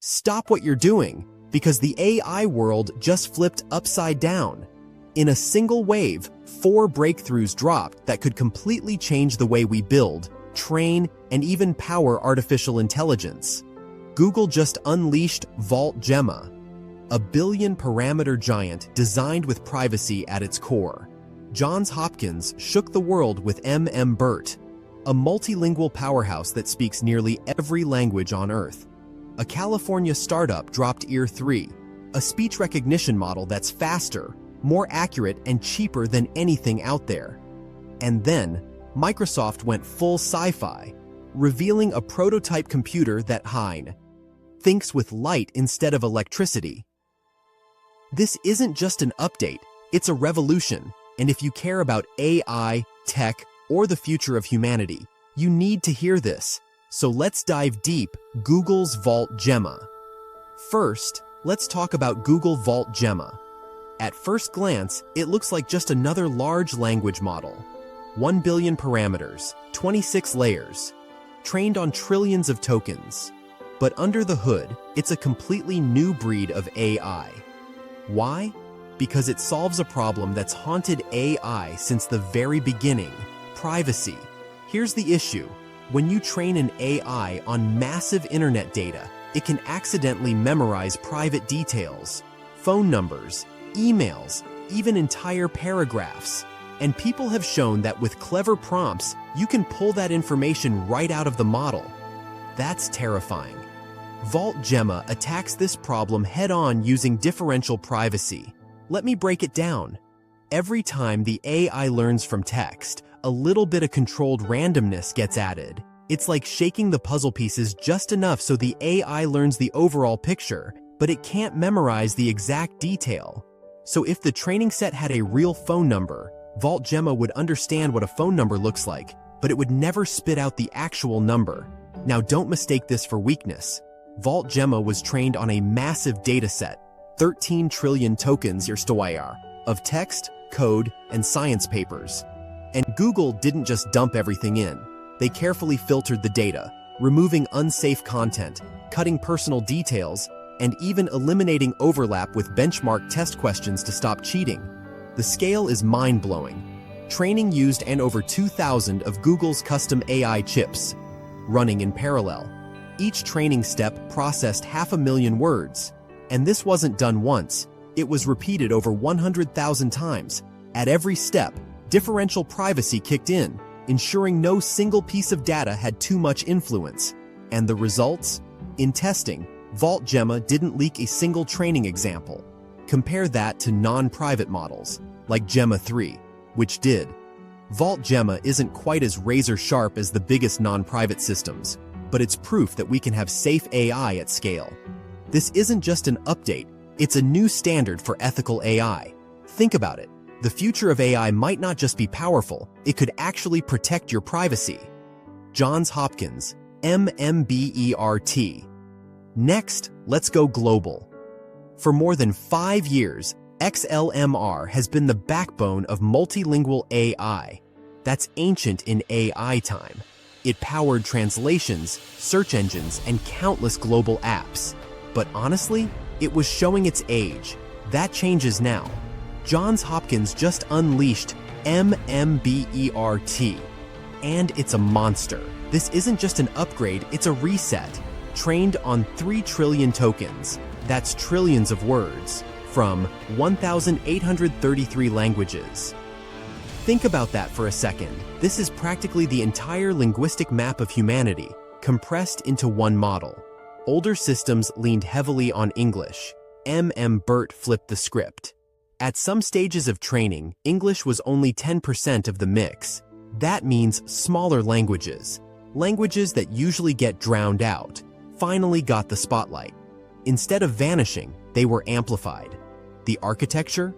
Stop what you're doing, because the AI world just flipped upside down. In a single wave, 4 breakthroughs dropped that could completely change the way we build, train, and even power artificial intelligence. Google just unleashed Vault Gemma, a billion-parameter giant designed with privacy at its core. Johns Hopkins shook the world with BERT, a multilingual powerhouse that speaks nearly every language on Earth. A California startup dropped EAR-3, a speech recognition model that's faster, more accurate, and cheaper than anything out there. And then, Microsoft went full sci-fi, revealing a prototype computer that thinks with light instead of electricity. This isn't just an update, it's a revolution, and if you care about AI, tech, or the future of humanity, you need to hear this. So let's dive deep. Google's Vault Gemma. First, let's talk about Google Vault Gemma. At first glance, it looks like just another large language model. 1 billion parameters, 26 layers, trained on trillions of tokens. But under the hood, it's a completely new breed of AI. Why? Because it solves a problem that's haunted AI since the very beginning: privacy. Here's the issue. When you train an AI on massive internet data, it can accidentally memorize private details, phone numbers, emails, even entire paragraphs. And people have shown that with clever prompts, you can pull that information right out of the model. That's terrifying. Vault Gemma attacks this problem head-on using differential privacy. Let me break it down. Every time the AI learns from text, a little bit of controlled randomness gets added. It's like shaking the puzzle pieces just enough so the AI learns the overall picture, but it can't memorize the exact detail. So if the training set had a real phone number, Vault Gemma would understand what a phone number looks like, but it would never spit out the actual number. Now don't mistake this for weakness. Vault Gemma was trained on a massive dataset, 13 trillion tokens of text, code, and science papers. And Google didn't just dump everything in. They carefully filtered the data, removing unsafe content, cutting personal details, and even eliminating overlap with benchmark test questions to stop cheating. The scale is mind-blowing. Training used over 2,000 of Google's custom AI chips, running in parallel. Each training step processed 500,000 words. And this wasn't done once, it was repeated over 100,000 times. At every step, differential privacy kicked in, ensuring no single piece of data had too much influence. And the results? In testing, Vault Gemma didn't leak a single training example. Compare that to non-private models, like Gemma 3, which did. Vault Gemma isn't quite as razor-sharp as the biggest non-private systems, but it's proof that we can have safe AI at scale. This isn't just an update, it's a new standard for ethical AI. Think about it. The future of AI might not just be powerful, it could actually protect your privacy. Johns Hopkins, BERT. Next, let's go global. For more than 5 years, XLMR has been the backbone of multilingual AI. That's ancient in AI time. It powered translations, search engines, and countless global apps. But honestly, it was showing its age. That changes now. Johns Hopkins just unleashed BERT, and it's a monster. This isn't just an upgrade, it's a reset. Trained on 3 trillion tokens, that's trillions of words, from 1,833 languages. Think about that for a second. This is practically the entire linguistic map of humanity, compressed into one model. Older systems leaned heavily on English. BERT flipped the script. At some stages of training, English was only 10% of the mix. That means smaller languages, languages that usually get drowned out, finally got the spotlight. Instead of vanishing, they were amplified. The architecture?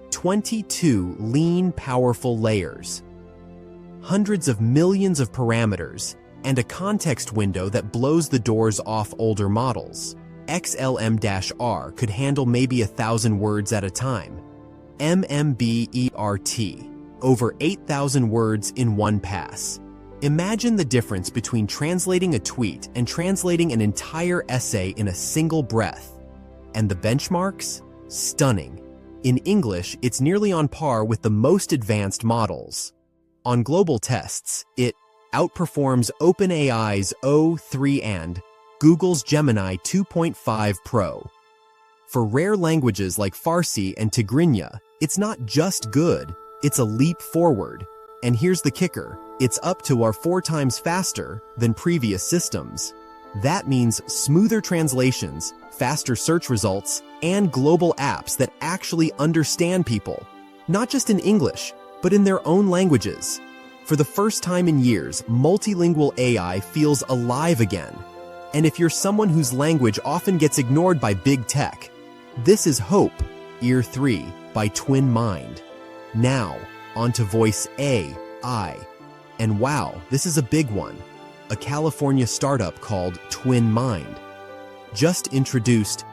22 lean, powerful layers, hundreds of millions of parameters, and a context window that blows the doors off older models. XLM-R could handle maybe 1,000 words at a time. BERT, over 8,000 words in one pass. Imagine the difference between translating a tweet and translating an entire essay in a single breath. And the benchmarks? Stunning. In English, it's nearly on par with the most advanced models. On global tests, it outperforms OpenAI's O3 and Google's Gemini 2.5 Pro. For rare languages like Farsi and Tigrinya, it's not just good, it's a leap forward. And here's the kicker, it's up to or 4 times faster than previous systems. That means smoother translations, faster search results, and global apps that actually understand people, not just in English, but in their own languages. For the first time in years, multilingual AI feels alive again. And if you're someone whose language often gets ignored by big tech, this is hope, Ear 3 by Twin Mind. Now, onto voice AI. And wow, this is a big one. A California startup called Twin Mind just introduced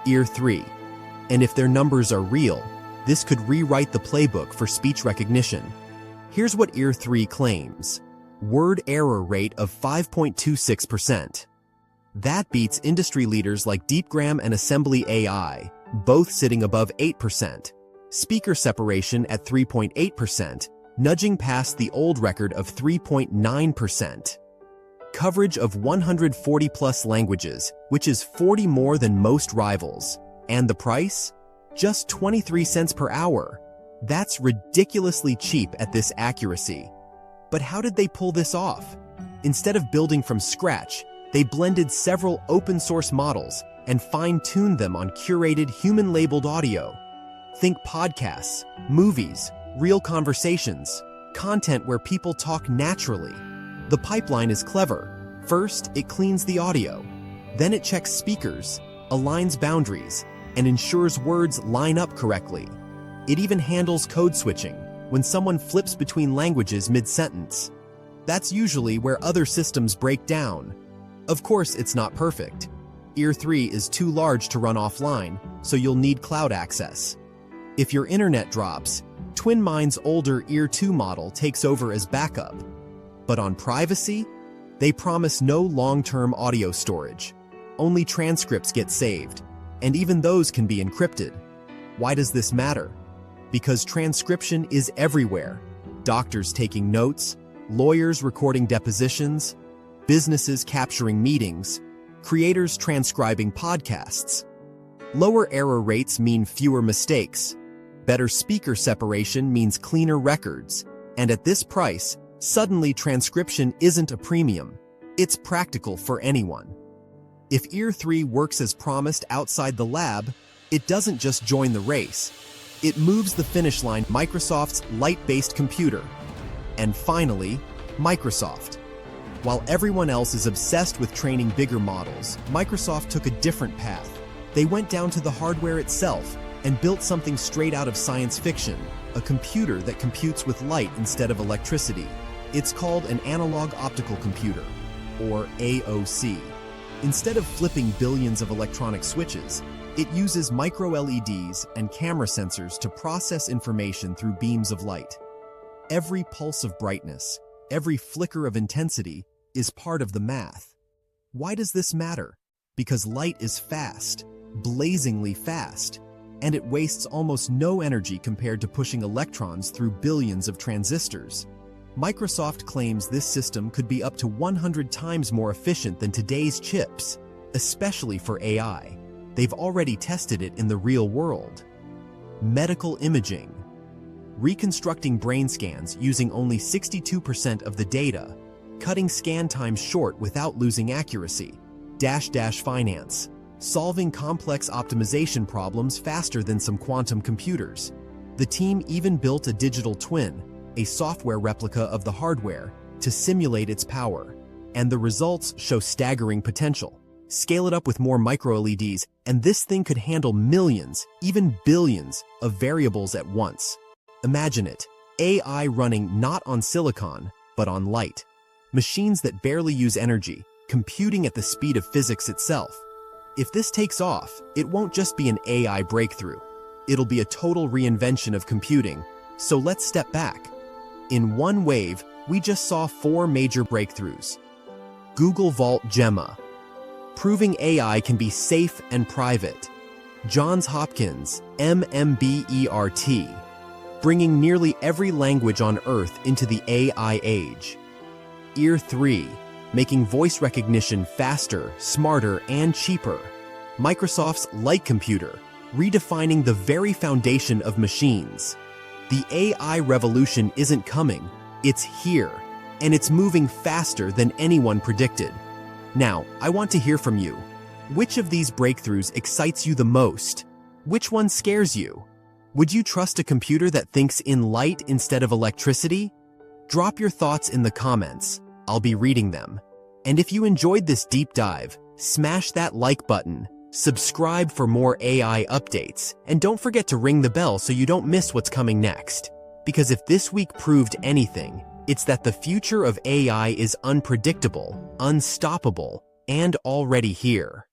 Ear 3. And if their numbers are real, this could rewrite the playbook for speech recognition. Here's what Ear 3 claims. Word error rate of 5.26%. That beats industry leaders like DeepGram and Assembly AI, both sitting above 8%. Speaker separation at 3.8%, nudging past the old record of 3.9%. Coverage of 140-plus languages, which is 40 more than most rivals. And the price? Just 23 cents per hour. That's ridiculously cheap at this accuracy. But how did they pull this off? Instead of building from scratch, they blended several open-source models and fine-tuned them on curated human-labeled audio. Think podcasts, movies, real conversations, content where people talk naturally. The pipeline is clever. First, it cleans the audio. Then it checks speakers, aligns boundaries, and ensures words line up correctly. It even handles code switching when someone flips between languages mid-sentence. That's usually where other systems break down. Of course, it's not perfect. Ear 3 is too large to run offline, so you'll need cloud access. If your internet drops, Twin Mind's older Ear 2 model takes over as backup. But on privacy, they promise no long-term audio storage. Only transcripts get saved, and even those can be encrypted. Why does this matter? Because transcription is everywhere. Doctors taking notes, lawyers recording depositions, businesses capturing meetings, creators transcribing podcasts. Lower error rates mean fewer mistakes. Better speaker separation means cleaner records. And at this price, suddenly transcription isn't a premium. It's practical for anyone. If Ear 3 works as promised outside the lab, it doesn't just join the race. It moves the finish line, Microsoft's light-based computer. And finally, Microsoft. While everyone else is obsessed with training bigger models, Microsoft took a different path. They went down to the hardware itself and built something straight out of science fiction, a computer that computes with light instead of electricity. It's called an analog optical computer, or AOC. Instead of flipping billions of electronic switches, it uses micro-LEDs and camera sensors to process information through beams of light. Every pulse of brightness, every flicker of intensity is part of the math. Why does this matter? Because light is fast, blazingly fast, and it wastes almost no energy compared to pushing electrons through billions of transistors. Microsoft claims this system could be up to 100 times more efficient than today's chips, especially for AI. They've already tested it in the real world. Medical imaging. Reconstructing brain scans using only 62% of the data, cutting scan times short without losing accuracy. Finance. Solving complex optimization problems faster than some quantum computers. The team even built a digital twin, a software replica of the hardware, to simulate its power. And the results show staggering potential. Scale it up with more micro-LEDs, and this thing could handle millions, even billions, of variables at once. Imagine it, AI running not on silicon, but on light. Machines that barely use energy, computing at the speed of physics itself. If this takes off, it won't just be an AI breakthrough. It'll be a total reinvention of computing. So let's step back. In one wave, We just saw 4 major breakthroughs. Google Vault Gemma, proving AI can be safe and private. Johns Hopkins, MMBERT, bringing nearly every language on Earth into the AI age. Ear 3, making voice recognition faster, smarter, and cheaper. Microsoft's Light Computer, redefining the very foundation of machines. The AI revolution isn't coming, it's here, and it's moving faster than anyone predicted. Now, I want to hear from you. Which of these breakthroughs excites you the most? Which one scares you? Would you trust a computer that thinks in light instead of electricity? Drop your thoughts in the comments. I'll be reading them. And if you enjoyed this deep dive, smash that like button, subscribe for more AI updates, and don't forget to ring the bell so you don't miss what's coming next. Because if this week proved anything, it's that the future of AI is unpredictable, unstoppable, and already here.